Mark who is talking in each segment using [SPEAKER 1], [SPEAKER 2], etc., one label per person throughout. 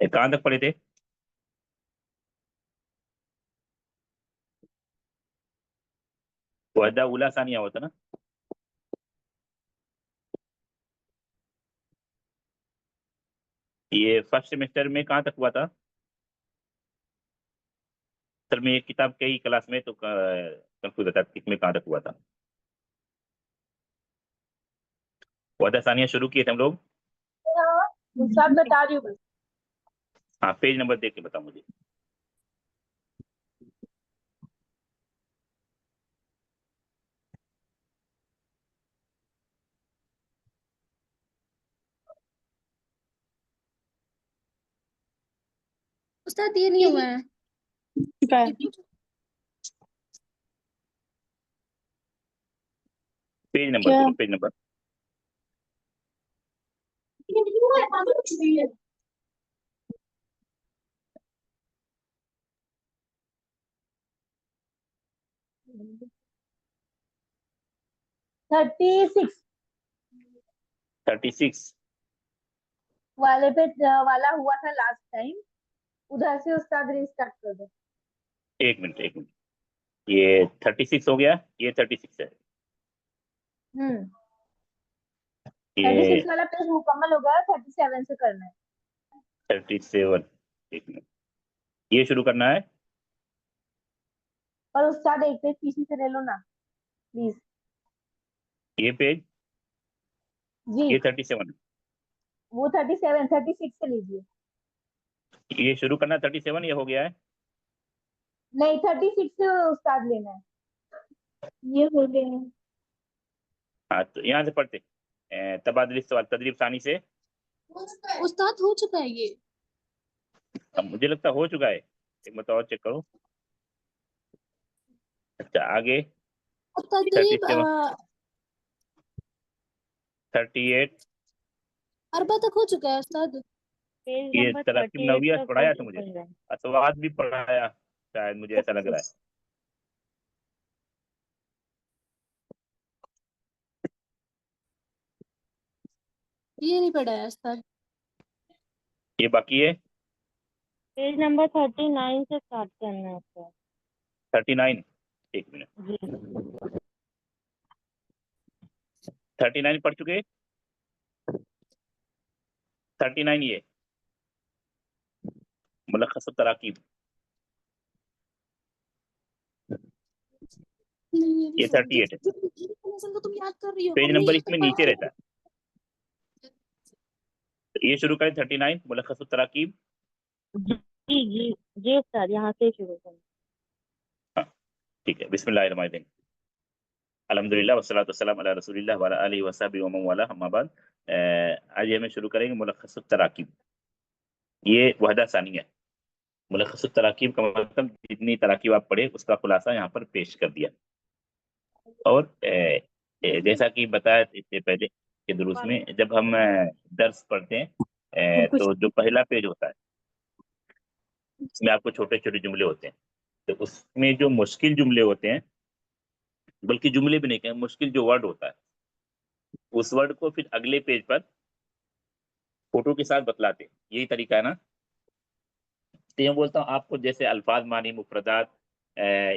[SPEAKER 1] कहाँ तक पढ़े थे? वहदा उला सानिया होता ना? ये फर्स्ट सेमेस्टर में कहाँ तक हुआ था? सर में ये किताब कई क्लास में तो कंफ्यूज होता है किसमें कहाँ तक हुआ था। वहदा सानिया शुरू किए थे हम लोग।
[SPEAKER 2] उस्ताद बता रही हूँ बस।
[SPEAKER 1] हाँ, पेज नंबर देख के बताओ मुझे।
[SPEAKER 2] उस्ताद ये नहीं हुआ है।
[SPEAKER 1] पेज नंबर बोलो, पेज नंबर।
[SPEAKER 2] Thirty six
[SPEAKER 1] 36।
[SPEAKER 2] वाले पे वाला हुआ था लास्ट टाइम, उधर से उस्ताद रीस्टार्ट कर दो।
[SPEAKER 1] एक मिनट एक मिनट, ये 36 हो गया, ये 36 है।
[SPEAKER 2] 36
[SPEAKER 1] ये
[SPEAKER 2] वाला पेज मुकम्मल हो गया, 37 से करना है।
[SPEAKER 1] 37, एक मिनट, ये शुरू करना है।
[SPEAKER 2] और उस्ताद एक पेज पीछे से ले लो ना प्लीज।
[SPEAKER 1] ये पेज,
[SPEAKER 2] जी
[SPEAKER 1] ये 37,
[SPEAKER 2] वो 36 से लीजिए।
[SPEAKER 1] ये शुरू करना 37, ये हो गया है।
[SPEAKER 2] नहीं 36 से उस्ताद लेना है, ये हो गया है।
[SPEAKER 1] हाँ, तो यहाँ से पढ़ते तबादली सवाल तदरीब सानी से।
[SPEAKER 2] उस्ताद हो चुका है ये।
[SPEAKER 1] अब मुझे लगता हो चुका है, एक मिनट और चेक करो। अच्छा, आगे
[SPEAKER 2] तदरीब
[SPEAKER 1] 37, 38,
[SPEAKER 2] अरबा तक हो चुका है उस्ताद। पेज
[SPEAKER 1] ये
[SPEAKER 2] नंबर
[SPEAKER 1] तराकीब
[SPEAKER 2] 38
[SPEAKER 1] नविया
[SPEAKER 2] तक
[SPEAKER 1] पढ़ाया था मुझे, असवाद भी पढ़ाया शायद, मुझे ऐसा लग रहा है।
[SPEAKER 2] ये नहीं पढ़ा है उस्ताद।
[SPEAKER 1] ये बाकी है।
[SPEAKER 2] पेज नंबर 39 से स्टार्ट करना है उस्ताद।
[SPEAKER 1] 39, एक मिनट,
[SPEAKER 2] जी
[SPEAKER 1] 39 पढ़ चुके। 39 ये मुलख्खस तराकीब, ये 38 है।
[SPEAKER 2] तुम याद कर रही हो
[SPEAKER 1] पेज नंबर इसमें नीचे रहता है। तो ये शुरू करें 39 मुलख्खस तराकीब।
[SPEAKER 2] जी जी जी उस्ताद यहाँ से शुरू करना।
[SPEAKER 1] हाँ, ठीक है, बिस्मिल्लाहिर्रहमानिर्रहीम, अल्हम्दुलिल्लाह वस्सलातु वस्सलामु अला रसूलिल्लाह व अला आलिहि व सहबिहि व मन वाला, अम्मा बाद। आज हमें शुरू करेंगे मुलख्खस तराकीब। ये वहदा सानिया। मुलख्खस तराकीब का मतलब जितनी तराकीब आप पढ़े उसका खुलासा यहाँ पर पेश कर दिया। और जैसा कि बताया इससे पहले के दुरुस में, जब हम दर्स पढ़ते हैं तो जो पहला पेज होता है उसमें आपको छोटे छोटे जुमले होते हैं। तो उसमें जो मुश्किल जुमले होते हैं, बल्कि जुमले भी नहीं कहें, मुश्किल जो वर्ड होता है, उस वर्ड को फिर अगले पेज पर फोटो के साथ बतलाते हैं। यही तरीका है ना? तो मैं बोलता हूँ आपको, जैसे अल्फाज मानी मुफरदात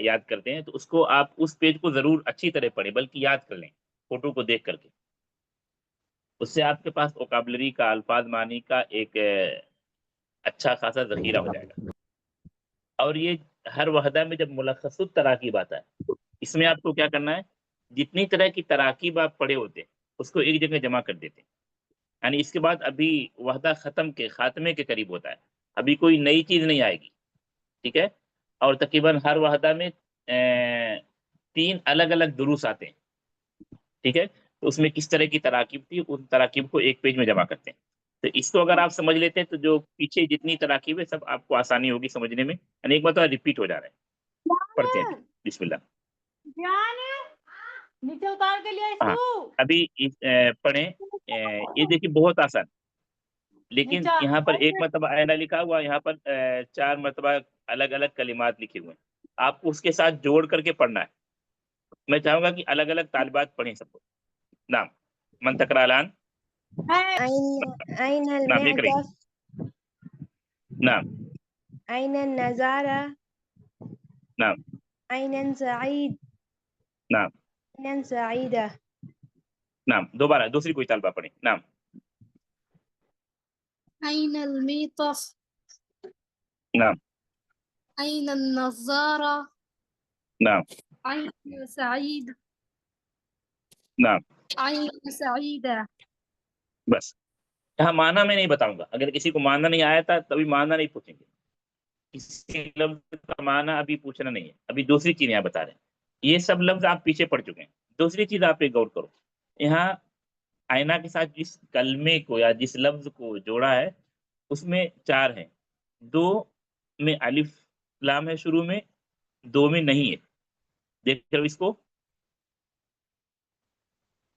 [SPEAKER 1] याद करते हैं, तो उसको आप उस पेज को जरूर अच्छी तरह पढ़ें, बल्कि याद कर लें फोटो को देख करके। उससे आपके पास वोकैबुलरी का, अल्फाज मानी का एक अच्छा खासा जखीरा हो जाएगा। और ये हर वहदा में जब मुलख्खसुत तराकीब आता है, इसमें आपको क्या करना है, जितनी तरह की तराकीब आप पढ़े होते हैं उसको एक जगह जमा कर देते हैं। यानी इसके बाद अभी वहदा खत्म के खात्मे के करीब होता है, अभी कोई नई चीज नहीं आएगी, ठीक है। और तकरीबन हर वहदा में 3 अलग अलग दुरूस आते हैं, ठीक है। तो उसमें किस तरह की तराकीब थी, उन तराकीब को एक पेज में जमा करते हैं। तो इसको अगर आप समझ लेते हैं तो जो पीछे जितनी तराकीब है सब आपको आसानी होगी समझने में। यानी एक बार तो रिपीट हो जा रहा है। पढ़ते हैं बिस्मिल्लाह।
[SPEAKER 2] नीचे उतार के लिया
[SPEAKER 1] हाँ,
[SPEAKER 2] इसको।
[SPEAKER 1] अभी पढ़ें। ये देखिए बहुत आसान, लेकिन यहाँ पर एक मरतबा आयना लिखा हुआ, यहाँ पर 4 मरतबा अलग अलग कलिमात लिखे हुए हैं, आपको उसके साथ जोड़ करके पढ़ना है। मैं चाहूंगा कि अलग अलग तालिबात पढ़ें सबको। नाम मन तकरालान,
[SPEAKER 3] أين
[SPEAKER 1] نعم اقرأي.
[SPEAKER 3] المعطف
[SPEAKER 1] نعم
[SPEAKER 3] أين النظارة
[SPEAKER 1] نعم
[SPEAKER 3] أين سعيد
[SPEAKER 1] نعم
[SPEAKER 3] أين سعيدة
[SPEAKER 1] نعم دوبارہ دوسری کوئی طالبہ پڑھیں. نعم
[SPEAKER 4] أين الميطف
[SPEAKER 1] نعم
[SPEAKER 4] أين النظارة
[SPEAKER 1] نعم
[SPEAKER 4] أين سعيد
[SPEAKER 1] نعم
[SPEAKER 4] أين سعيدة.
[SPEAKER 1] بس یہاں معنی میں نہیں بتاؤں گا. اگر کسی کو معنی نہیں آیا تھا تبھی معنی نہیں پوچھیں گے. کسی لفظ کا معنی ابھی پوچھنا نہیں ہے. ابھی دوسری چیز یہاں بتا رہے ہیں. یہ سب لفظ آپ پیچھے پڑ چکے ہیں. دوسری چیز آپ پہ غور کرو. یہاں آئینہ کے ساتھ جس کلمے کو یا جس لفظ کو جوڑا ہے اس میں 4 ہیں. 2 میں الف لام ہے شروع میں, 2 میں نہیں ہے. دیکھ اس کو.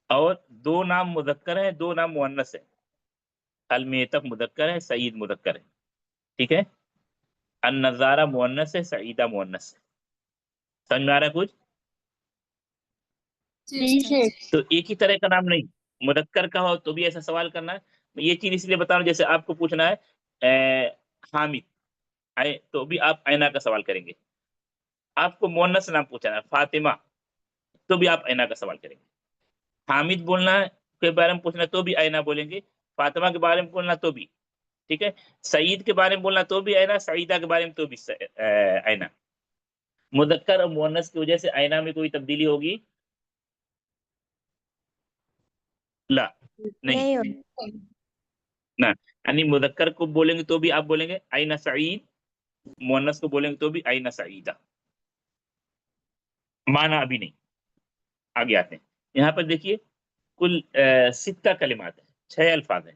[SPEAKER 1] اور 2 نام مذکر ہیں, 2 نام مؤنث ہے. المیتق مذکر ہے, سعید مذکر ہے. ٹھیک ہے. النظارہ مؤنث ہے, سعیدہ مؤنث ہے. سمجھ میں آ رہا ہے کچھ؟ تو ایک ہی طرح کا نام نہیں. مذکر کا ہو تو بھی ایسا سوال کرنا ہے. میں یہ چیز اس لیے بتا رہا ہوں جیسے آپ کو پوچھنا ہے حامد تو بھی آپ آئینہ کا سوال کریں گے. آپ کو مؤنث نام پوچھنا ہے فاطمہ تو بھی آپ آئینہ کا سوال کریں گے. حامد بولنا کے بارے میں پوچھنا تو بھی آئینہ بولیں گے. فاطمہ کے بارے میں بولنا تو بھی. ٹھیک ہے. سعید کے بارے میں بولنا تو بھی آئینہ, سعیدہ کے بارے میں تو بھی آئینہ. مذکر اور مؤنث کی وجہ سے آئینہ میں کوئی تبدیلی ہوگی؟ لا نہیں. نہ یعنی مذکر کو بولیں گے تو بھی آپ بولیں گے آئینہ سعید, مؤنث کو بولیں گے تو بھی آئینہ سعیدہ. معنی ابھی نہیں. آگے آتے ہیں. یہاں پر دیکھیے کل 6 کلمات ہیں, 6 الفاظ ہیں.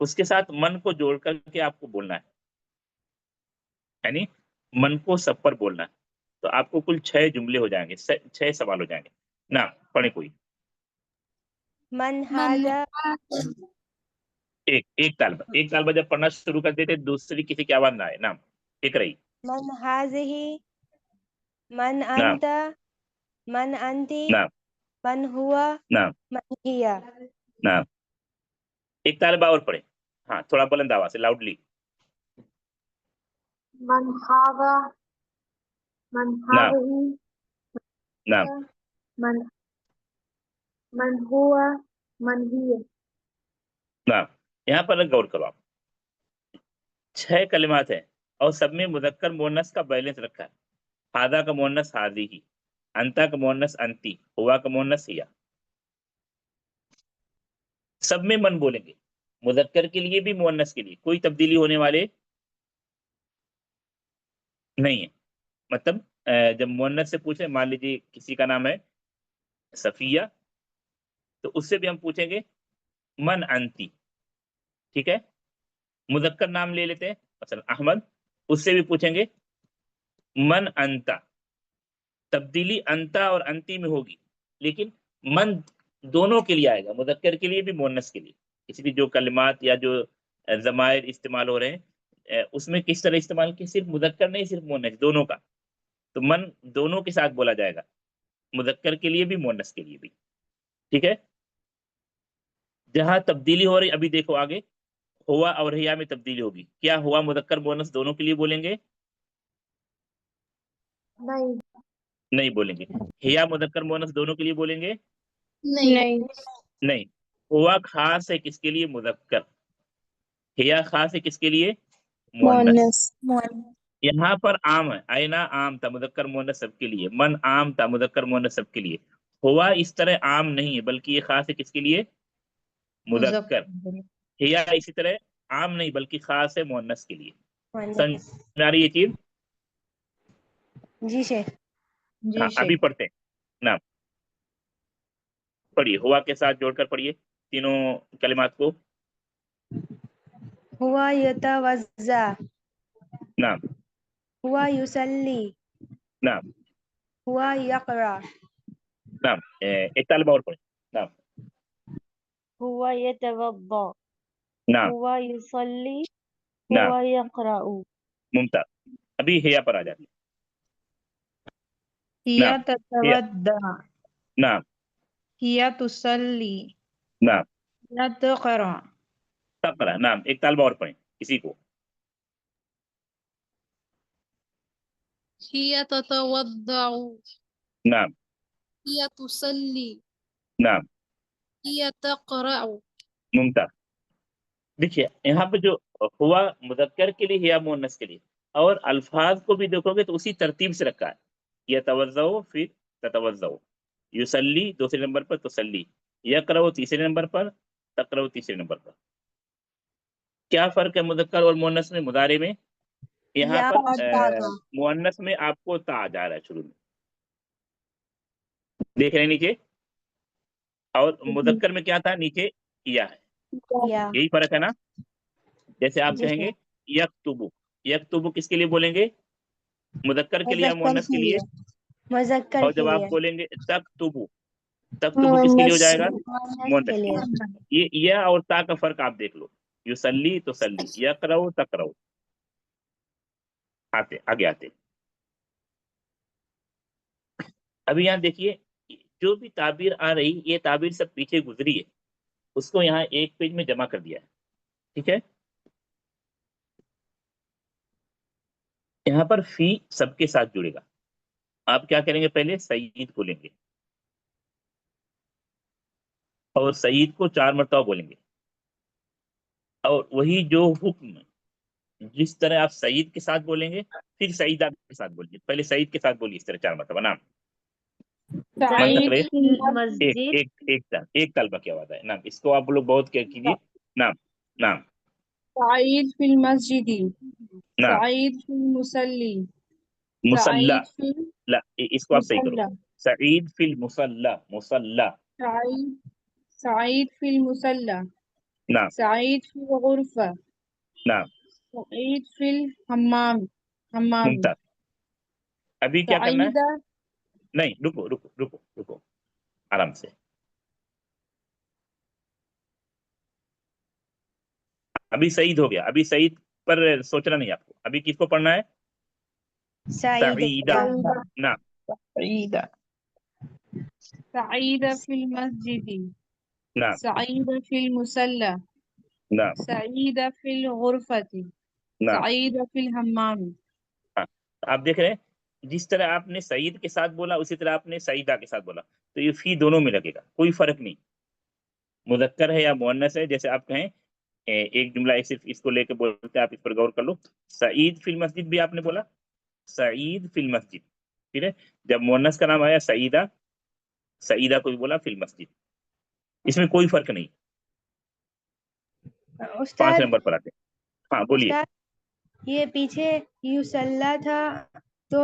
[SPEAKER 1] اس کے ساتھ من کو جوڑ کر کے آپ کو بولنا ہے, یعنی من کو سب پر بولنا ہے. تو آپ کو کل 6 جملے ہو جائیں گے, 6 سوال ہو جائیں گے. نہ پڑھیں کوئی
[SPEAKER 3] من هذا
[SPEAKER 1] ایک طالبہ جب پڑھنا شروع کر دیتے دوسری کسی کی آواز نہ آئے. نام ایک رہی.
[SPEAKER 3] من هذه من
[SPEAKER 1] نعم
[SPEAKER 3] أنت من أنت
[SPEAKER 1] نعم
[SPEAKER 3] من هو
[SPEAKER 1] نعم
[SPEAKER 3] من هي.
[SPEAKER 1] نعم ایک طالبہ اور پڑھے. ہاں تھوڑا بلند آواز سے, لاؤڈلی.
[SPEAKER 4] من هذا من
[SPEAKER 1] نعم
[SPEAKER 4] هذه
[SPEAKER 1] نعم
[SPEAKER 4] من من هو من هي.
[SPEAKER 1] نعم یہاں پر غور کرو آپ. 6 کلمات ہیں اور سب میں مذکر مؤنث کا بیلنس رکھا ہے. ہاذا کا مؤنث حاذی, انتا کا مؤنث انتی, ہوا کا مؤنث ہیا. سب میں من بولیں گے. مذکر کے لیے بھی مؤنث کے لیے کوئی تبدیلی ہونے والے نہیں ہے. مطلب جب مؤنث سے پوچھیں, مان لیجیے کسی کا نام ہے صفیہ, تو اس سے بھی ہم پوچھیں گے من انتی. ٹھیک ہے. مذکر نام لے لیتے ہیں مثلا احمد, اس سے بھی پوچھیں گے من انتا. تبدیلی انتا اور انتی میں ہوگی, لیکن من دونوں کے لیے آئے گا, مذکر کے لیے بھی مؤنث کے لیے. اس لیے جو کلمات یا جو ضمائر استعمال ہو رہے ہیں اس میں کس طرح استعمال کی, صرف مذکر نہیں صرف مؤنث دونوں کا. تو من دونوں کے ساتھ بولا جائے گا, مذکر کے لیے بھی مؤنث کے لیے بھی. ٹھیک ہے. جہاں تبدیلی ہو رہی ابھی دیکھو آگے, ہوا اور ہیا میں تبدیلی ہوگی. کیا ہوا مذکر مؤنث دونوں کے لیے بولیں گے؟ نہیں بولیں گے. ہیا مذکر مؤنث دونوں کے لیے بولیں گے؟ نہیں. ہوا خاص ہے کس کے لیے؟ مذکر. ہیا خاص ہے کس کے لیے؟ مؤنث. یہاں پر عام ہے, آئینہ عام تھا مذکر مؤنث سب کے لیے, من عام تھا مذکر مؤنث سب کے لیے. ہوا اس طرح عام نہیں ہے بلکہ یہ خاص ہے کس کے لیے؟ مذکر. ہیا اسی طرح عام نہیں بلکہ خاص ہے مؤنث کے لیے. سمجھ میں آ رہی یہ چیز؟
[SPEAKER 3] جی شیخ.
[SPEAKER 1] ہاں ابھی پڑھتے ہیں. نعم پڑھیے, ہوا کے ساتھ جوڑ کر پڑھیے تینوں کلمات کو.
[SPEAKER 3] ہوا یتوضا,
[SPEAKER 1] نعم
[SPEAKER 3] ہوا یصلی,
[SPEAKER 1] نعم
[SPEAKER 3] ہوا یقرأ,
[SPEAKER 1] نعم ایک طالبہ اور پڑھیں. نعم
[SPEAKER 5] هو يتوضأ
[SPEAKER 1] نعم
[SPEAKER 5] هو يصلي
[SPEAKER 1] نعم
[SPEAKER 5] هو يقرأ.
[SPEAKER 1] ممتاز. ابھی ہیا پر آ جاتے ہیں.
[SPEAKER 6] هي
[SPEAKER 1] نعم ہیا.
[SPEAKER 6] تتودع
[SPEAKER 1] نعم
[SPEAKER 6] هي تصلي
[SPEAKER 1] نعم
[SPEAKER 3] لا تقرأ
[SPEAKER 1] तकरा, नाम, एक तालबा और पढ़ें किसी को.
[SPEAKER 4] هي تتوضأ
[SPEAKER 1] नाम,
[SPEAKER 4] هي تصلي
[SPEAKER 1] नाम,
[SPEAKER 4] هي تقرأ
[SPEAKER 1] मुमताज. देखिए यहाँ पे जो हुआ मुदक्कर के लिए या मुअन्नस के लिए, और अल्फाज को भी देखोगे तो उसी तरतीब से रखा है. यतवज़्ज़उ फिर ततवज़्ज़उ, युसल्ली दूसरे नंबर पर तुसल्ली, यक़रअु तीसरे नंबर पर, तक़रअु तीसरे नंबर पर. क्या फर्क है मुदक्कर और मुअन्नस में मुदारे में? यहाँ
[SPEAKER 3] या
[SPEAKER 1] पर
[SPEAKER 3] और ता का।
[SPEAKER 1] मुअन्नस में आपको ता आ जा रहा है शुरू में, देख रहे हैं नीचे, और मुदक्कर में क्या था नीचे, या है.
[SPEAKER 3] या
[SPEAKER 1] यही फर्क है ना. जैसे आप
[SPEAKER 3] जी सर।
[SPEAKER 1] कहेंगे यक्तुबु, यक्तुबु किसके लिए बोलेंगे? मुदक्कर के लिए या मुअन्नस के लिए?
[SPEAKER 3] मुज़क्कर
[SPEAKER 1] और
[SPEAKER 3] के
[SPEAKER 1] जब आप
[SPEAKER 3] लिए,
[SPEAKER 1] बोलेंगे तक्तुबु, तक्तुबु किसके लिए हो जाएगा?
[SPEAKER 3] मुअन्नस
[SPEAKER 1] मुअन्नस
[SPEAKER 3] के
[SPEAKER 1] के
[SPEAKER 3] लिए।
[SPEAKER 1] लिए. ये या और ता का फर्क आप देख लो. युसल्ली तुसल्ली, यक़रअु तक़रअु. आगे आते. अभी यहाँ देखिए, जो भी ताबीर आ रही, ये ताबीर सब पीछे गुजरी है, उसको यहाँ एक पेज में जमा कर दिया है. ठीक है. यहाँ पर फी सबके साथ जुड़ेगा. आप क्या करेंगे? पहले सईद बोलेंगे, और सईद को 4 मरतबा बोलेंगे, और वही जो हुक्म जिस तरह आप सईद के साथ बोलेंगे, फिर सईदा के साथ बोलिए. पहले सईद के साथ बोलिए इस तरह 4 मरतबा. नाम, मन तक रहे.
[SPEAKER 5] मस्जिद
[SPEAKER 1] एक तलबा की आवाज है. नाम, इसको आप लोग बहुत क्या कीजिए. नाम, नाम,
[SPEAKER 6] سعيد في المسجد
[SPEAKER 1] नाम,
[SPEAKER 6] سعيد في المصلي
[SPEAKER 1] मुसल्ला.
[SPEAKER 6] سعيد في
[SPEAKER 1] ला, इसको आप सही करो.
[SPEAKER 6] المصلى
[SPEAKER 1] सईद फिल मुसल्ला, मुसल्ला.
[SPEAKER 6] سعيد سعيد في المصلى
[SPEAKER 1] नाम,
[SPEAKER 6] سعيد في الغرفة
[SPEAKER 1] नाम,
[SPEAKER 6] سعيد في الحمام حمام
[SPEAKER 1] मुमताज. अभी क्या करना है?
[SPEAKER 6] سعيدة
[SPEAKER 1] नहीं, रुको रुको रुको रुको, आराम से. अभी सईद हो गया. अभी सईद पर सोचना नहीं आपको. अभी किसको पढ़ना है? सईदा. नाम,
[SPEAKER 6] سعيدة في المسجد
[SPEAKER 1] नाम,
[SPEAKER 6] سعيدة في المصلى
[SPEAKER 1] नाम,
[SPEAKER 6] سعيدة في الغرفة
[SPEAKER 1] नाम.
[SPEAKER 6] سعيدة في الحمام
[SPEAKER 1] आप देख रहे हैं, जिस तरह आपने सईद के साथ बोला उसी तरह आपने सईदा के साथ बोला, तो ये फी दोनों में लगेगा, कोई फर्क नहीं. मुदक्कर है या मुअन्नस है, जैसे आप कहें एक जुमला एक सिर्फ इसको लेके बोलते हैं, आप इस पर गौर कर लो. सईद फिल मस्जिद भी आपने बोला, सईद फिल मस्जिद. ठीक है. जब मुअन्नस का नाम आया सईदा, सईदा को भी बोला फिल मस्जिद. इसमें कोई फर्क नहीं. 5
[SPEAKER 3] उस्ताद,
[SPEAKER 1] नंबर पर आते हैं. हाँ बोलिए.
[SPEAKER 3] उस्ताद, ये पीछे युसल्ला था तो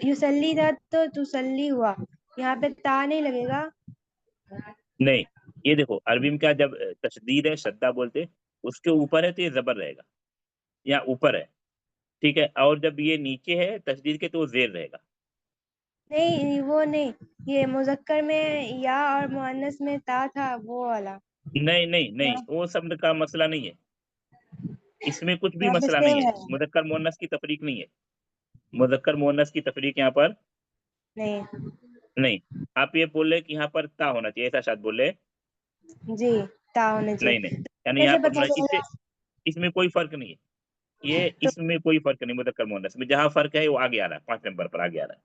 [SPEAKER 3] युसल्ली था तो तुसल्ली हुआ, यहाँ पे ता नहीं लगेगा?
[SPEAKER 1] नहीं, ये देखो अरबी में क्या, जब तशदीद है, शद्दा बोलते, उसके ऊपर है तो ये जबर रहेगा, यहाँ ऊपर है. ठीक है. और जब ये नीचे है तशदीद के तो वो जेर रहेगा.
[SPEAKER 3] नहीं, वो नहीं, ये मुज़क्कर में या और मुअन्नस में ता था, वो वाला।
[SPEAKER 1] नहीं नहीं नहीं, वो सब का मसला नहीं है. इसमें कुछ भी
[SPEAKER 3] यहाँ पे
[SPEAKER 1] मसला
[SPEAKER 3] सेम
[SPEAKER 1] नहीं है.
[SPEAKER 3] है।
[SPEAKER 1] मुदक्कर मुअन्नस की तफरीक नहीं है. मुदक्कर मुअन्नस की तफरीक यहाँ पर
[SPEAKER 3] नहीं
[SPEAKER 1] नहीं. आप ये बोल रहे कि यहाँ पर ता होना चाहिए, ऐसा शायद बोल रहे.
[SPEAKER 3] जी, ता होने चाहिए।
[SPEAKER 1] नहीं नहीं, यानी
[SPEAKER 3] कैसे
[SPEAKER 1] यहाँ पर
[SPEAKER 3] पता चला?
[SPEAKER 1] इसमें कोई फर्क नहीं है. ये इसमें कोई फर्क नहीं. मुदक्कर मुअन्नस में जहाँ फर्क है वो आगे आ रहा है, 5 नंबर पर आगे आ रहा है.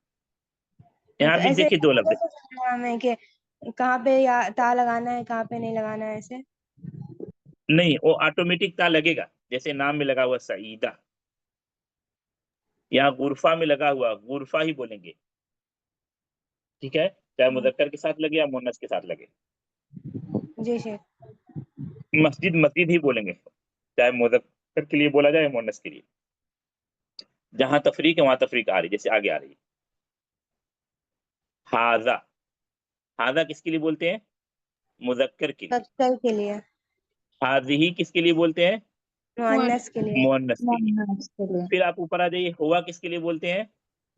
[SPEAKER 1] यहाँ भी
[SPEAKER 3] ऐसे
[SPEAKER 1] देखिए 2 लफ्ज.
[SPEAKER 3] कैसे समझना हमें कि कहाँ पे या ता लगाना है, कहाँ पे नहीं लगाना है? ऐसे
[SPEAKER 1] नहीं, वो ऑटोमेटिक ता लगेगा. जैसे नाम में लगा हुआ सईदा, यहाँ गुरफा में लगा हुआ गुरफा ही बोलेंगे. ठीक है. चाहे मुदक्कर के साथ लगे या मुअन्नस के साथ लगे.
[SPEAKER 3] जी शेख।
[SPEAKER 1] मस्जिद मस्जिद ही बोलेंगे, चाहे मुदक्कर के लिए बोला जाए या मुअन्नस के लिए. जहां तफरीक है वहां तफरीक आ रही, जैसे आगे आ रही है. हाजा, हाजा किसके लिए बोलते हैं? मुदक्कर के लिए.
[SPEAKER 3] मुज़क्कर के लिए,
[SPEAKER 1] हाजिही किसके लिए बोलते हैं?
[SPEAKER 3] मुअन्नस के लिए,
[SPEAKER 1] मुअन्नस के लिए. फिर आप ऊपर आ जाइए, हुआ किसके लिए बोलते हैं?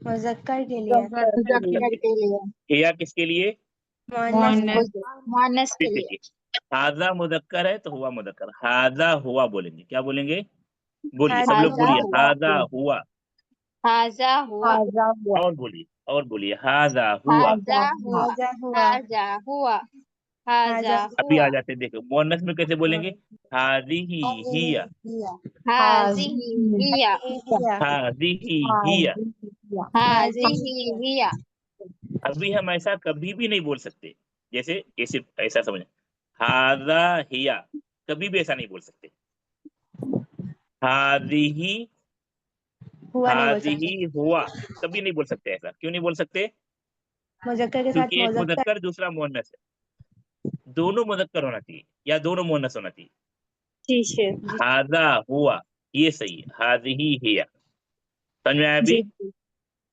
[SPEAKER 3] मुज़क्कर के लिए,
[SPEAKER 1] हिया किसके लिए?
[SPEAKER 3] मुअन्नस
[SPEAKER 1] फिर देखिए, हाजा मुदक्कर है तो हुआ मुदक्कर. हाजा हुआ बोलेंगे. क्या बोलेंगे? बोलिए सब लोग बोलिए. हाजा हुआ.
[SPEAKER 5] हाजा हुआ,
[SPEAKER 1] और बोलिए, और बोलिए. हाजा हुआ.
[SPEAKER 5] हाजा हुआ,
[SPEAKER 3] हाजा हुआ,
[SPEAKER 5] हाजा हुआ, हाजा
[SPEAKER 1] अभी आ
[SPEAKER 5] हुआ
[SPEAKER 1] जाते हैं, देखो मुअन्नस में कैसे बोलेंगे, हादिही हिया,
[SPEAKER 5] हाजिही हिया
[SPEAKER 1] हादिही हिया।
[SPEAKER 5] हाजिही हिया
[SPEAKER 1] अभी हम ऐसा कभी भी नहीं बोल सकते, जैसे ऐसे ऐसा समझ, हादा हिया, कभी भी ऐसा नहीं बोल सकते। हादिही,
[SPEAKER 3] हुआ नहीं बोल सकते,
[SPEAKER 1] हादिही हुआ, कभी नहीं बोल सकते ऐसा। क्यों नहीं बोल सकते?
[SPEAKER 3] मुजक्कर के साथ
[SPEAKER 1] क्योंकि एक
[SPEAKER 3] मुजक्कर।
[SPEAKER 1] मुदक्कर दूसरा मुअन्नस है, दोनों मुदक्कर होना चाहिए या दोनों मुअन्नस होना चाहिए।
[SPEAKER 5] जी शेख
[SPEAKER 1] हादा हुआ, ये सही है, हादिही हिया। समझ में आया
[SPEAKER 5] जी
[SPEAKER 1] अभी?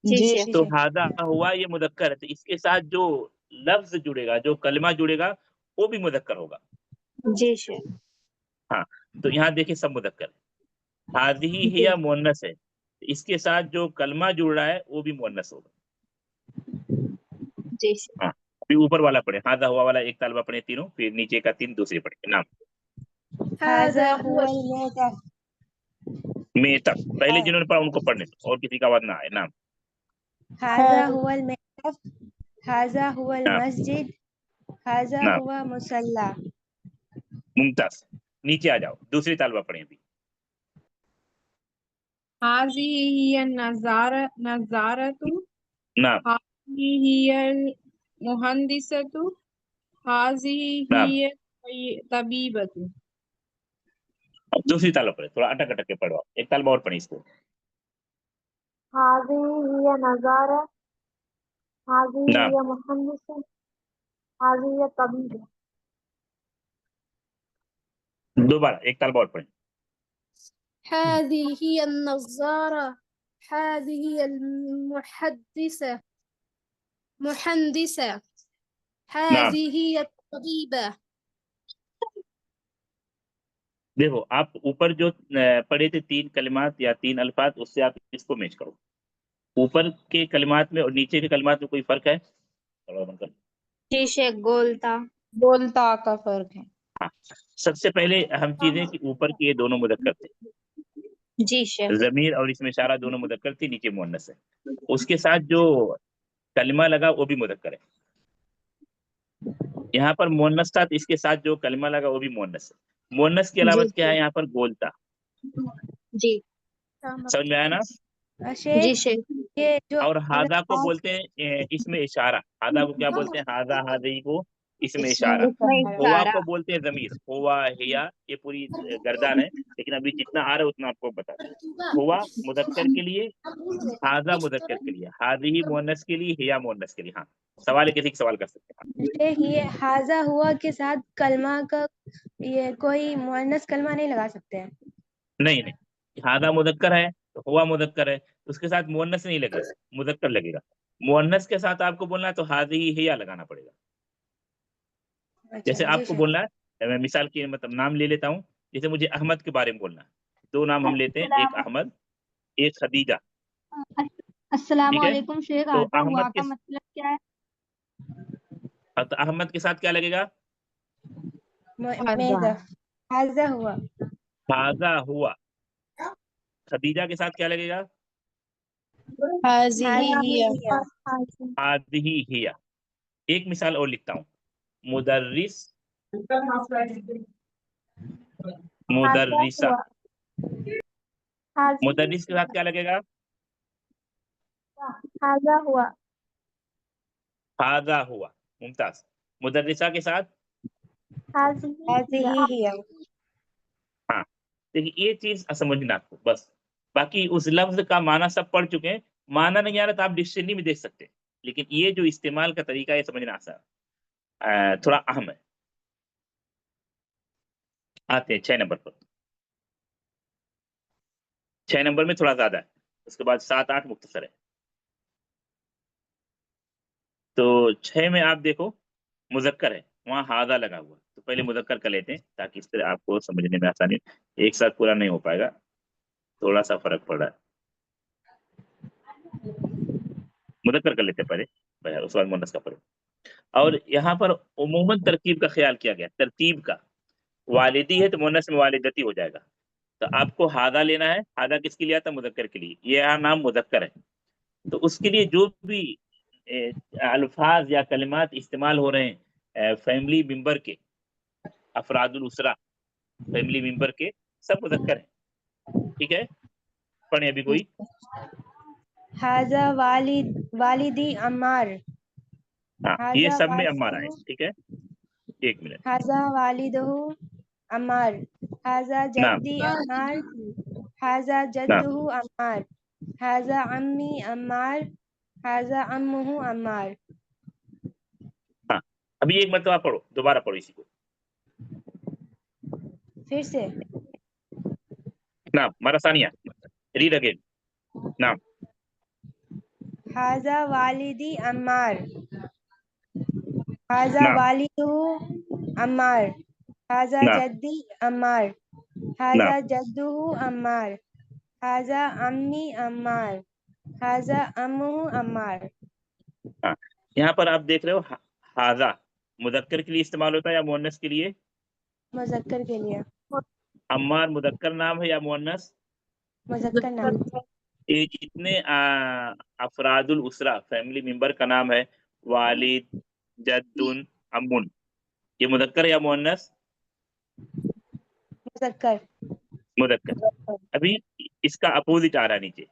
[SPEAKER 5] जी शेख
[SPEAKER 1] तो हादा हुआ ये मुदक्कर है, तो इसके साथ जो लफ्ज जुड़ेगा, जो कलमा जुड़ेगा, वो भी मुदक्कर होगा।
[SPEAKER 5] जी शेख
[SPEAKER 1] हाँ, तो यहाँ देखिए सब मुदक्कर है। हादिही हिया मुअन्नस है, इसके साथ जो कलमा जुड़ रहा है वो भी मुअन्नस होगा।
[SPEAKER 5] जी शेख
[SPEAKER 1] हाँ, अभी ऊपर वाला पढ़े, हादा हुआ वाला एक तालबा पढ़े तीनों, फिर नीचे का तीन दूसरे पढ़े। नाम
[SPEAKER 3] हाजा हुआ मेटा,
[SPEAKER 1] में तक पहले जिन्होंने पढ़ा उनको पढ़ने दो, और किसी का आवाज ना आए। नाम
[SPEAKER 3] हाजा हुआ मेटा, हाजा हुआ
[SPEAKER 1] नाम
[SPEAKER 3] मस्जिद, हाजा
[SPEAKER 1] नाम
[SPEAKER 3] हुआ मुसल्ला।
[SPEAKER 1] मुमताज। नीचे आ जाओ, दूसरी तालबा पढ़े अभी।
[SPEAKER 6] हाज़िही हिय नज़ारतु,
[SPEAKER 1] नाम
[SPEAKER 6] हाज़िही हियल मुहंदिसतु, हाज़िही
[SPEAKER 1] नाम
[SPEAKER 6] हिय तबीबतु।
[SPEAKER 1] अब दूसरी तालबा पढ़े, थोड़ा अटक अटक के पढ़ो, एक तालबा और पढ़े इसको।
[SPEAKER 2] हाज़िही हिय नज़ारा, हाज़िही
[SPEAKER 1] नाम
[SPEAKER 2] हिय मुहन्दिस, हाज़िही हिय तबीब।
[SPEAKER 1] दोबारा एक तालबा और पढ़े।
[SPEAKER 4] هذه هي النظارة، هذه هي المحدثة مهندسة،
[SPEAKER 1] नाम
[SPEAKER 4] هذه هي الطبيبة.
[SPEAKER 1] देखो, आप ऊपर जो पढ़े थे तीन कलिमात या तीन अल्फाज, उससे आप इसको मैच करो। ऊपर के कलिमात में और नीचे के कलिमात में कोई फर्क है? थोड़ा बंद कर।
[SPEAKER 5] जी शेख गोलता
[SPEAKER 6] बोलता का फर्क है।
[SPEAKER 1] हाँ, सबसे पहले अहम चीज है कि ऊपर के ये दोनों मुदक्कर थे,
[SPEAKER 5] जी शेख
[SPEAKER 1] जमीर और इसमें इशारा दोनों मुदक्कर थी, नीचे मुअन्नस है। उसके साथ जो कलिमा लगा वो भी मुदक्कर है। यहाँ पर मुअन्नस था, तो इसके साथ जो कलिमा लगा वो भी मुअन्नस है। मुअन्नस की
[SPEAKER 5] जी
[SPEAKER 1] अलामत क्या है यहाँ पर? गोलता।
[SPEAKER 5] जी
[SPEAKER 1] समझ में आया ना?
[SPEAKER 3] शेख
[SPEAKER 5] जी शेख
[SPEAKER 3] ये जो
[SPEAKER 1] और हादा को
[SPEAKER 3] अल्फाज
[SPEAKER 1] बोलते हैं इसमें इशारा। हादा को क्या बोलते हैं? हादा हादी को इसमें इशारा।
[SPEAKER 5] इसमें
[SPEAKER 1] हुआ
[SPEAKER 5] इशारा
[SPEAKER 1] को बोलते हैं जमीर, हुआ हिया, ये पूरी गर्दान है, लेकिन अभी जितना आ रहा है उतना आपको बता दें। हुआ मुदक्कर के लिए, हाजा मुदक्कर के लिए, हादी मुअन्नस के लिए, हिया मुअन्नस के लिए। हाँ, सवाल है, किसी का सवाल कर सकते हैं।
[SPEAKER 3] शेख ये हाजा हुआ के साथ कलमा का ये कोई मुअन्नस कलमा नहीं लगा सकते हैं?
[SPEAKER 1] नहीं नहीं, हादा मुदक्कर है तो हुआ मुदक्कर है, उसके साथ मुअन्नस नहीं लगेगा, मुदक्कर लगेगा। मुअन्नस के साथ आपको बोलना है तो हादी हिया लगाना पड़ेगा। जैसे
[SPEAKER 3] अच्छा जी
[SPEAKER 1] आपको
[SPEAKER 3] शेख।
[SPEAKER 1] बोलना है, मैं मिसाल की मतलब नाम ले लेता हूँ, जैसे मुझे अहमद के बारे में बोलना है, दो नाम हम लेते हैं, एक अहमद, एक खदीजा,
[SPEAKER 2] अस्सलाम
[SPEAKER 1] ठीक है?
[SPEAKER 2] वालेकुम शेख,
[SPEAKER 1] तो
[SPEAKER 2] हाज़ा हुआ
[SPEAKER 1] अहमद के
[SPEAKER 2] का मतलब क्या है?
[SPEAKER 1] तो अहमद के साथ क्या लगेगा?
[SPEAKER 3] मेजा हाजा हुआ,
[SPEAKER 1] हाजा हुआ। खदीजा के साथ क्या लगेगा?
[SPEAKER 6] हाज़िही
[SPEAKER 3] हाजा
[SPEAKER 6] हिय
[SPEAKER 3] हिया।
[SPEAKER 1] हादिही हिया। एक मिसाल और लिखता हूँ, मुदर्रिस,
[SPEAKER 2] हाज़ा
[SPEAKER 1] मुदर्रिसा।
[SPEAKER 2] हुआ, हाज़िही
[SPEAKER 1] मुदर्रिस के साथ क्या लगेगा?
[SPEAKER 2] हाज़ा हुआ,
[SPEAKER 1] हाजा हुआ। मुमताज। मुदर्रिसा के साथ?
[SPEAKER 2] हाज़िही हिया।
[SPEAKER 3] हाजिही हिया।
[SPEAKER 1] हाँ, देखिए ये चीज समझना आपको बस, बाकी उस लफ्ज का माना सब पढ़ चुके हैं। माना नहीं आ रहा तो आप डिक्शनरी में देख सकते हैं, लेकिन ये जो इस्तेमाल का तरीका है समझना आसान, थोड़ा अहम है। आते हैं 6 नंबर पर। 6 नंबर में थोड़ा ज्यादा है, उसके बाद 7 8 मुख्तसर है। तो 6 में आप देखो, मुजक्कर है, वहाँ हादा लगा हुआ, तो पहले मुजक्कर कर लेते हैं ताकि इस तरह आपको समझने में आसानी। एक साथ पूरा नहीं हो पाएगा, थोड़ा सा फर्क पड़ रहा है। मुजक्कर कर लेते हैं पहले, उसके बाद मुन्नस का पढ़े। और यहाँ पर उमूमन तरकीब का ख्याल किया गया, तरतीब का। वालिदी है तो मुन्नस में वालिदती हो जाएगा। तो आपको हादा लेना है, हादा किसके लिए आता है? मुजक्कर के लिए। ये यहाँ नाम मुजक्कर है, तो उसके लिए जो भी अल्फाज या कलिमात इस्तेमाल हो रहे हैं, फैमिली मेंबर के अफरादुल उसरा, फैमिली मेंबर के सब मुज़क्कर हैं, ठीक है। पढ़े अभी कोई।
[SPEAKER 3] हाजा वालिदी अम्मार,
[SPEAKER 1] हाँ, ये
[SPEAKER 3] हाजा
[SPEAKER 1] सब में अम्मार आए,
[SPEAKER 3] वालिदहु,
[SPEAKER 1] ठीक है। एक मिनट।
[SPEAKER 3] हाजा वालिदहु अम्मार, हाजा
[SPEAKER 1] नाम
[SPEAKER 3] जद्दी अम्मार, हाजा
[SPEAKER 1] नाम
[SPEAKER 3] जद्दुहु अम्मार, हाजा अम्मी अम्मार, हाजा अम्मुहु अम्मार।
[SPEAKER 1] हाँ, अभी एक मरतबा पढ़ो, दोबारा पढ़ो इसी को।
[SPEAKER 3] फिर से
[SPEAKER 1] नाम मरा सानिया, रीड अगेन। नाम
[SPEAKER 3] हाजा वालिदी अम्मार, हाजा
[SPEAKER 1] नाम
[SPEAKER 3] वालिदहु अम्मार, हाजा
[SPEAKER 1] नाम
[SPEAKER 3] जद्दी अम्मार, हाजा जद्दुहु अम्मार, हाजा अम्मी अम्मार, हाजा अम्मुहु अम्मार।
[SPEAKER 1] हाँ, यहाँ पर आप देख रहे हो हाजा मुदक्कर के लिए इस्तेमाल होता है या मुअन्नस के लिए?
[SPEAKER 3] मुज़क्कर के लिए,
[SPEAKER 1] अम्मार मुदक्कर नाम है या मुअन्नस?
[SPEAKER 3] मुज़क्कर नाम।
[SPEAKER 1] ये जितने अफरादुल उसरा फैमिली मेंबर का नाम है, वालिद, जद्दुन, अम्मुन, ये मुदक्कर या मुअन्नस?
[SPEAKER 3] मुज़क्कर।
[SPEAKER 1] मुदक्कर। अभी इसका अपोजिट आ रहा है नीचे,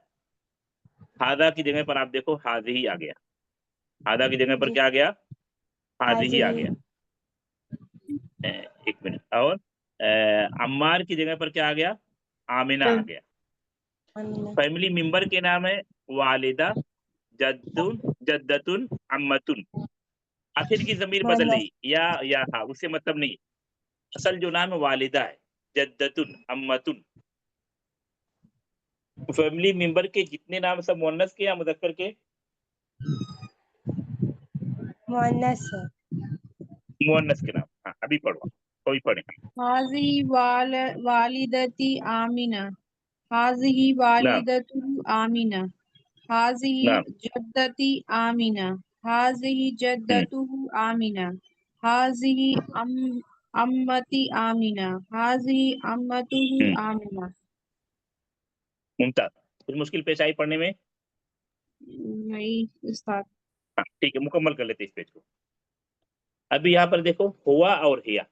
[SPEAKER 1] हादा की जगह पर आप देखो हाज़िही आ गया, हादा की जगह पर
[SPEAKER 3] जी,
[SPEAKER 1] क्या आ गया? हाज़िही आ
[SPEAKER 3] हाज़िही,
[SPEAKER 1] गया। एक मिनट। और अम्मार की जगह पर क्या आ गया? आमिना आ गया।
[SPEAKER 3] अमीना,
[SPEAKER 1] फैमिली मेंबर के नाम है वालिदा, जद्दुन, जद्दतुन, अम्मतुन। आखिर की जमीर बदल
[SPEAKER 3] मुअन्नस,
[SPEAKER 1] रही या हाँ, उससे मतलब नहीं। असल जो नाम है वालिदा है, जद्दतुन, अम्मतुन। फैमिली मेंबर के जितने नाम सब मुअन्नस के या मुदक्कर के?
[SPEAKER 3] मुअन्नस है।
[SPEAKER 1] मुअन्नस के नाम। हाँ, अभी पढ़ो, कोई पढ़े।
[SPEAKER 6] हाजी वालिदती आमिना, हाजी
[SPEAKER 1] नाम
[SPEAKER 6] वालिदतु आमिना, हाजी
[SPEAKER 1] नाम
[SPEAKER 6] जद्दती आमिना, हाजी जद्दतुहु आमिना, हाजी अम्मती आमिना, हाजी अम्मतुहु आमिना।
[SPEAKER 1] मुमताज। कुछ मुश्किल पेश आई पढ़ने में?
[SPEAKER 6] नहीं उस्ताद।
[SPEAKER 1] हाँ, ठीक है, मुकम्मल कर लेते इस पेज को। अभी यहाँ पर देखो हुआ और हिया,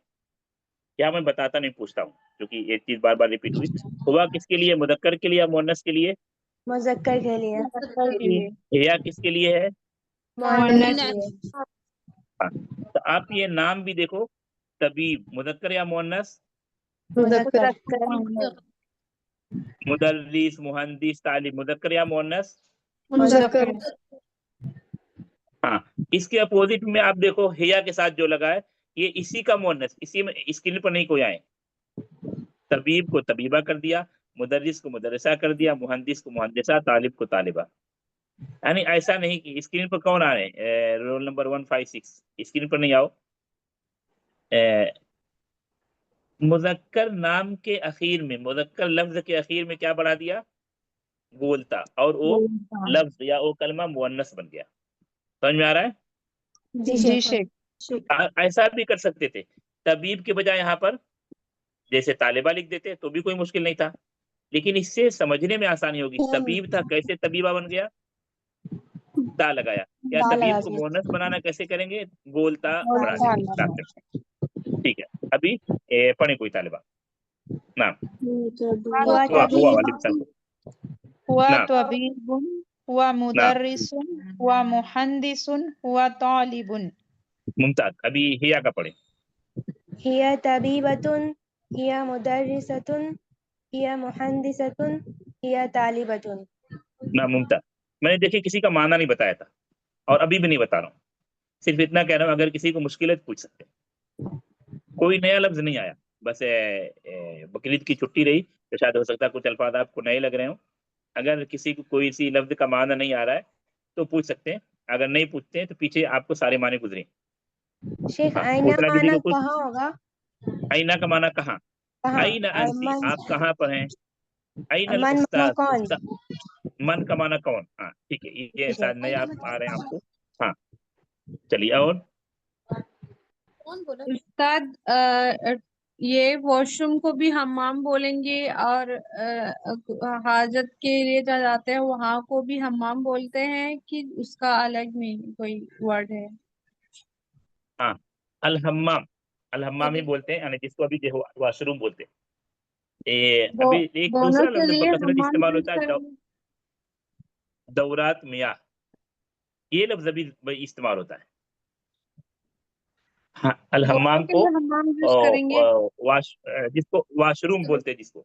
[SPEAKER 1] क्या मैं बताता नहीं पूछता हूँ, क्योंकि एक चीज बार बार रिपीट हुई। हुआ किसके लिए? मुदक्कर के लिए या मुअन्नस के लिए?
[SPEAKER 3] मुज़क्कर के लिए,
[SPEAKER 6] मुज़क्कर के लिए,
[SPEAKER 1] हिया किसके लिए है?
[SPEAKER 3] मुअन्नस
[SPEAKER 6] मुअन्नस
[SPEAKER 3] के लिए,
[SPEAKER 1] हाँ, तो आप ये नाम भी देखो, तबीब मुदक्कर या मुअन्नस?
[SPEAKER 3] मुज़क्कर,
[SPEAKER 1] मुदर्रिस, मुहंदिस, तालिब मुदक्कर या मुअन्नस?
[SPEAKER 3] मुज़क्कर,
[SPEAKER 1] हाँ, इसके अपोजिट में आप देखो हिया के साथ जो लगा है, ये इसी का मुअन्नस, इसी में स्क्रीन पर नहीं कोई आए। तबीब को तबीबा कर दिया, मुदर्रिस को मुदर्रिसा कर दिया, मुहंदिस को मुहंदिसा, तालिब को तालिबा। यानी ऐसा नहीं कि स्क्रीन पर कौन आ रहे हैं, रोल नंबर 156 स्क्रीन पर नहीं आओ। मुज़क्कर नाम के आखिर में, मुज़क्कर लफ्ज के आखिर में क्या बढ़ा दिया? बोलता, और वो लफ्ज या वो कलमा मुअन्नस बन गया। समझ में आ रहा है?
[SPEAKER 3] जी
[SPEAKER 6] जी
[SPEAKER 3] शेख,
[SPEAKER 6] शेख।
[SPEAKER 1] ऐसा भी कर सकते थे, तबीब के बजाय यहाँ पर जैसे तालिबा लिख देते तो भी कोई मुश्किल नहीं था, लेकिन इससे समझने में आसानी होगी। तबीब था, कैसे तबीबा बन गया? ता लगाया। या
[SPEAKER 3] दाल
[SPEAKER 1] तबीब
[SPEAKER 3] लगा
[SPEAKER 1] को
[SPEAKER 3] के,
[SPEAKER 1] मुअन्नस बनाना कैसे करेंगे? गोलता बढ़ा
[SPEAKER 3] दाल
[SPEAKER 1] देंगे
[SPEAKER 3] लगा,
[SPEAKER 1] डॉक्टर। ठीक है, अभी पढ़े कोई तालिबा। नाम
[SPEAKER 3] हुआ
[SPEAKER 1] हुआ
[SPEAKER 3] तबीब,
[SPEAKER 1] वालिद साहब।
[SPEAKER 6] हुआ
[SPEAKER 1] नाम
[SPEAKER 6] तबीबुन, हुआ
[SPEAKER 1] नाम
[SPEAKER 6] मुदर्रिसुन, हुआ मुहंदिसुन, हुआ तालिबुन।
[SPEAKER 1] मुमताज। अभी हिया का पढ़े।
[SPEAKER 3] हिया तबीबतुन, हिया मुदर्रिसतुन, हिया मुहंदिसतुन, हिया तालिबतुन।
[SPEAKER 1] ना मुमताज। मैंने देखिए किसी का माना नहीं बताया था, और अभी भी नहीं बता रहा हूँ, सिर्फ इतना कह रहा हूँ, अगर किसी को मुश्किल है तो पूछ सकते हैं। कोई नया लफ्ज नहीं आया, बस बकरीद की छुट्टी रही तो शायद हो सकता है कुछ अल्फाज आपको नए लग रहे हो। अगर किसी को कोई सी लफ्ज का माना नहीं आ रहा है तो पूछ सकते हैं, अगर नहीं पूछते हैं तो पीछे आपको सारे माने गुजरे।
[SPEAKER 3] शेख
[SPEAKER 1] हाँ,
[SPEAKER 3] आईना
[SPEAKER 1] पूछना किसी
[SPEAKER 3] माना
[SPEAKER 1] को कुछ।
[SPEAKER 3] कहाँ होगा?
[SPEAKER 1] आईना का माना कहाँ?
[SPEAKER 3] कहाँ?
[SPEAKER 1] आईना
[SPEAKER 3] और
[SPEAKER 1] अंती,
[SPEAKER 3] मन,
[SPEAKER 1] आप कहाँ पर हैं? आईनल
[SPEAKER 3] मन माना
[SPEAKER 1] उस्ताद,
[SPEAKER 3] कौन?
[SPEAKER 1] उस्ताद मन का माना कौन? हाँ ठीक है, ये
[SPEAKER 3] जी
[SPEAKER 1] शायद
[SPEAKER 3] शेख,
[SPEAKER 1] नए आप आ रहे हैं आपको। हाँ, चलिए। और
[SPEAKER 4] कौन बोला?
[SPEAKER 6] उस्ताद ये वॉशरूम को भी हम्माम बोलेंगे, और हाजत के लिए जहाँ जाते हैं वहां को भी हम्माम बोलते हैं, कि उसका अलग में कोई वर्ड है?
[SPEAKER 1] हाँ, الحمام، الحمام ہی بولتے ہیں، یعنی جس کو ابھی جو واشروم بولتے ہیں۔
[SPEAKER 6] دو
[SPEAKER 1] ابھی ایک
[SPEAKER 6] دونوں
[SPEAKER 1] دوسرا
[SPEAKER 6] کے
[SPEAKER 1] لفظ
[SPEAKER 6] لیے
[SPEAKER 1] بکثرت
[SPEAKER 6] حمام
[SPEAKER 1] استعمال
[SPEAKER 6] یوز
[SPEAKER 1] ہوتا ہے،
[SPEAKER 6] کریں گے۔
[SPEAKER 1] دورات میاہ، یہ لفظ ابھی استعمال ہوتا ہے۔ ہاں،
[SPEAKER 6] دونوں
[SPEAKER 1] الحمام
[SPEAKER 6] کے
[SPEAKER 1] کو
[SPEAKER 6] لیے حمام یوز کریں گے۔
[SPEAKER 1] جس کو واش روم بولتے ہیں، جس کو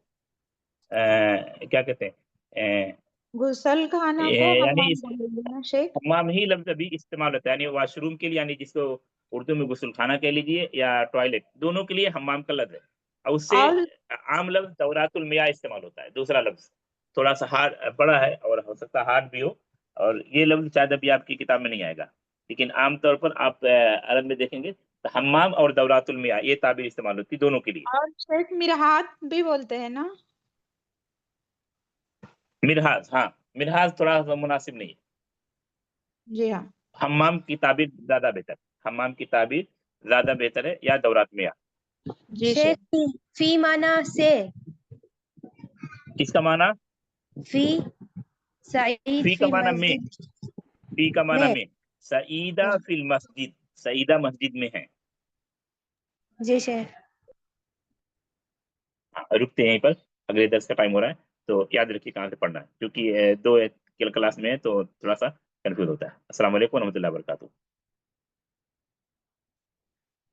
[SPEAKER 1] کیا کہتے ہیں،
[SPEAKER 7] غسل خانہ کو
[SPEAKER 1] یعنی
[SPEAKER 7] حمام بولیں گے نا شیخ؟
[SPEAKER 1] حمام ہی لفظ ابھی استعمال ہوتا ہے، یعنی واش روم کے لیے، یعنی جس کو اردو میں غسل خانہ کہہ لیجیے یا ٹوائلٹ، دونوں کے لیے حمام کا لفظ ہے۔ اور اس سے
[SPEAKER 7] اور
[SPEAKER 1] عام لفظ دورات المیاہ استعمال ہوتا ہے، دوسرا لفظ تھوڑا سا ہارڈ بڑا ہے اور ہو سکتا ہے ہارڈ بھی ہو، اور یہ لفظ شاید ابھی آپ کی کتاب میں نہیں آئے گا، لیکن عام طور پر آپ عرب میں دیکھیں گے تو حمام اور دورات المیاہ یہ تعبیر استعمال ہوتی ہے دونوں کے لیے۔
[SPEAKER 7] اور شیخ مرحات بھی بولتے ہیں نا؟
[SPEAKER 1] مرحاض، ہاں مرحاض تھوڑا سا مناسب نہیں ہے،
[SPEAKER 7] جی ہاں
[SPEAKER 1] حمام کی تعبیر زیادہ بہتر، حمام کی تعبیر زیادہ بہتر ہے، یا دورات میاہ۔
[SPEAKER 7] جی
[SPEAKER 3] شیخ
[SPEAKER 7] شیخ۔
[SPEAKER 3] فی مانا سے،
[SPEAKER 1] کس کا معنی؟
[SPEAKER 3] فی سعید
[SPEAKER 1] فی کا
[SPEAKER 3] فی
[SPEAKER 1] معنی میں،
[SPEAKER 3] مسجد
[SPEAKER 1] فی کا معنی
[SPEAKER 3] میں۔
[SPEAKER 1] میں، سعیدہ فی المسجد، سعیدہ مسجد میں ہے۔
[SPEAKER 3] جی شیخ۔
[SPEAKER 1] رکتے ہیں یہیں پر، اگلے درس کا ٹائم ہو رہا ہے، تو یاد رکھیے کہاں سے پڑھنا ہے، کیونکہ دو کلاس میں ہے تو تھوڑا سا کنفیوز ہوتا ہے۔ السلام علیکم و رحمۃ اللہ وبرکاتہ۔